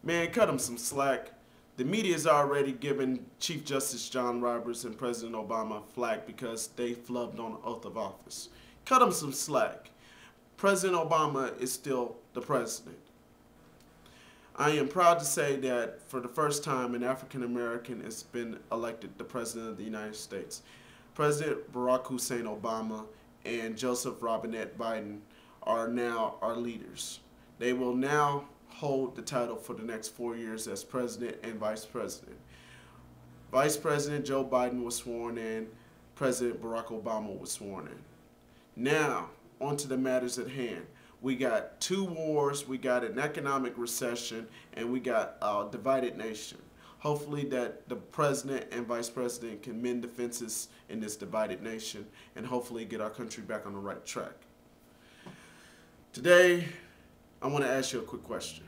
Man, cut them some slack. The media's already given Chief Justice John Roberts and President Obama flack because they flubbed on the oath of office. Cut them some slack. President Obama is still the president. I am proud to say that for the first time, an African American has been elected the President of the United States. President Barack Hussein Obama and Joseph Robinette Biden are now our leaders. They will now hold the title for the next 4 years as President and Vice President. Vice President Joe Biden was sworn in. President Barack Obama was sworn in. Now, on to the matters at hand. We got 2 wars, we got an economic recession, and we got a divided nation. Hopefully that the president and vice president can mend the fences in this divided nation and hopefully get our country back on the right track. Today, I want to ask you a quick question.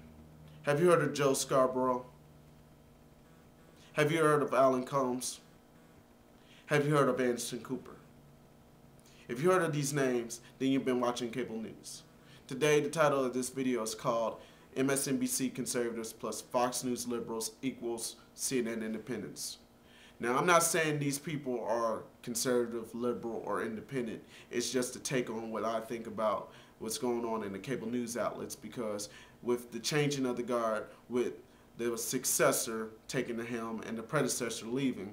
Have you heard of Joe Scarborough? Have you heard of Alan Combs? Have you heard of Anderson Cooper? If you heard of these names, then you've been watching cable news. Today, the title of this video is called MSNBC Conservatives plus Fox News Liberals equals CNN Independents. Now, I'm not saying these people are conservative, liberal, or independent. It's just a take on what I think about what's going on in the cable news outlets, because with the changing of the guard, with the successor taking the helm and the predecessor leaving,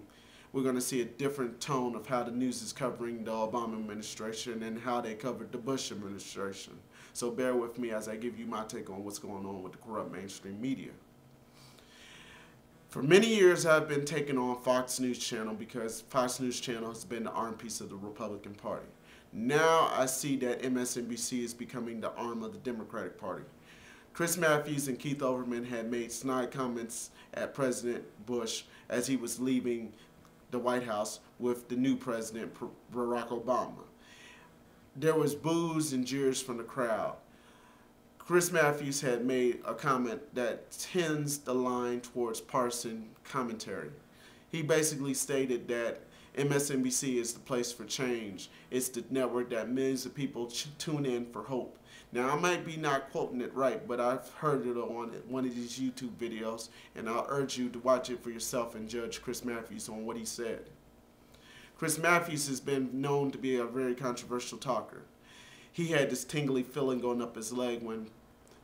we're going to see a different tone of how the news is covering the Obama administration and how they covered the Bush administration. So bear with me as I give you my take on what's going on with the corrupt mainstream media. For many years, I've been taking on Fox News Channel because Fox News Channel has been the arm piece of the Republican Party. Now I see that MSNBC is becoming the arm of the Democratic Party. Chris Matthews and Keith Olbermann had made snide comments at President Bush as he was leaving the White House with the new president, Barack Obama. There was boos and jeers from the crowd. Chris Matthews had made a comment that tends the line towards partisan commentary. He basically stated that MSNBC is the place for change. It's the network that millions of people tune in for hope. Now, I might be not quoting it right, but I've heard it on one of these YouTube videos, and I'll urge you to watch it for yourself and judge Chris Matthews on what he said. Chris Matthews has been known to be a very controversial talker. He had this tingly feeling going up his leg when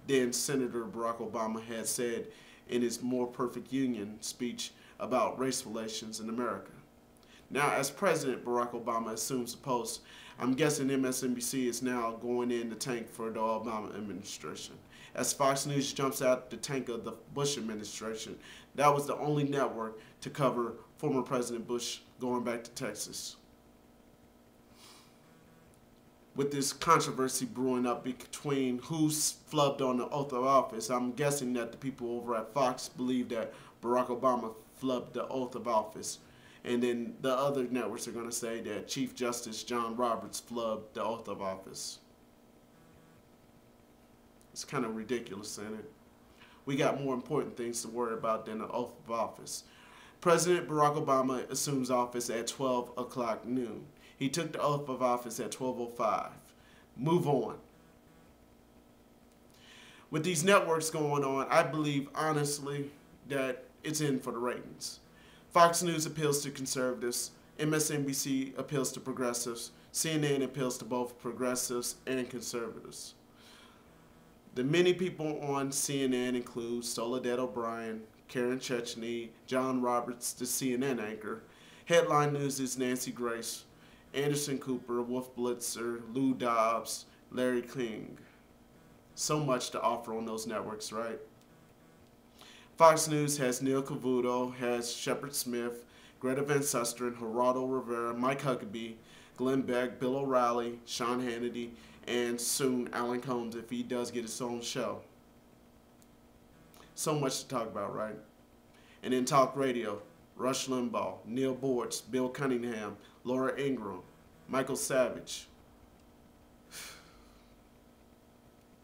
then Senator Barack Obama had said in his More Perfect Union speech about race relations in America. Now, as President Barack Obama assumes the post, I'm guessing MSNBC is now going in the tank for the Obama administration. As Fox News jumps out the tank of the Bush administration, that was the only network to cover former President Bush going back to Texas. With this controversy brewing up between who's flubbed on the oath of office, I'm guessing that the people over at Fox believe that Barack Obama flubbed the oath of office. And then the other networks are going to say that Chief Justice John Roberts flubbed the oath of office. It's kind of ridiculous, isn't it? We got more important things to worry about than the oath of office. President Barack Obama assumes office at 12 o'clock noon. He took the oath of office at 12:05. Move on. With these networks going on, I believe honestly that it's in for the ratings. Fox News appeals to conservatives, MSNBC appeals to progressives, CNN appeals to both progressives and conservatives. The many people on CNN include Soledad O'Brien, Karen Chechny, John Roberts, the CNN anchor, Headline News' Nancy Grace, Anderson Cooper, Wolf Blitzer, Lou Dobbs, Larry King. So much to offer on those networks, right? Fox News has Neil Cavuto, has Shepard Smith, Greta Van Susteren, Geraldo Rivera, Mike Huckabee, Glenn Beck, Bill O'Reilly, Sean Hannity, and soon Alan Combs if he does get his own show. So much to talk about, right? And in talk radio, Rush Limbaugh, Neil Boortz, Bill Cunningham, Laura Ingraham, Michael Savage.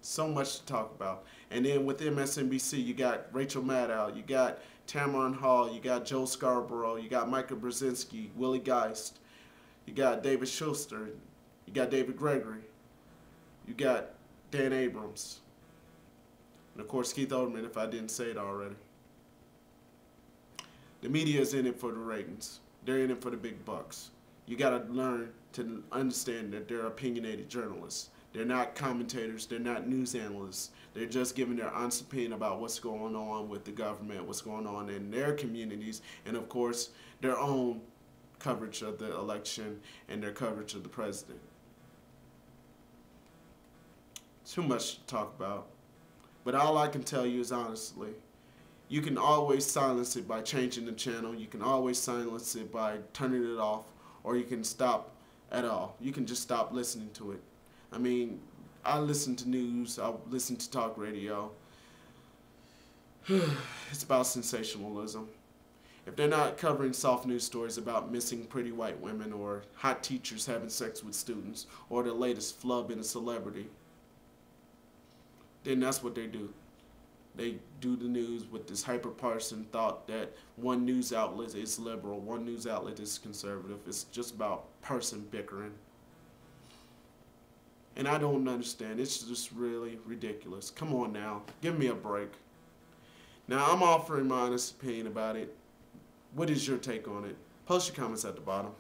So much to talk about. And then with MSNBC, you got Rachel Maddow, you got Tamron Hall, you got Joe Scarborough, you got Michael Brzezinski, Willie Geist, you got David Schuster, you got David Gregory, you got Dan Abrams. And of course, Keith Olbermann, if I didn't say it already. The media is in it for the ratings. They're in it for the big bucks. You got to learn to understand that they're opinionated journalists. They're not commentators. They're not news analysts. They're just giving their honest opinion about what's going on with the government, what's going on in their communities, and of course, their own coverage of the election and their coverage of the president. Too much to talk about. But all I can tell you is honestly, you can always silence it by changing the channel. You can always silence it by turning it off, or you can stop at all. You can just stop listening to it. I mean, I listen to news, I listen to talk radio. It's about sensationalism. If they're not covering soft news stories about missing pretty white women or hot teachers having sex with students or the latest flub in a celebrity, then that's what they do. They do the news with this hyper-partisan thought that one news outlet is liberal, one news outlet is conservative. It's just about person bickering. And I don't understand. It's just really ridiculous. Come on now. Give me a break. Now, I'm offering my honest opinion about it. What is your take on it? Post your comments at the bottom.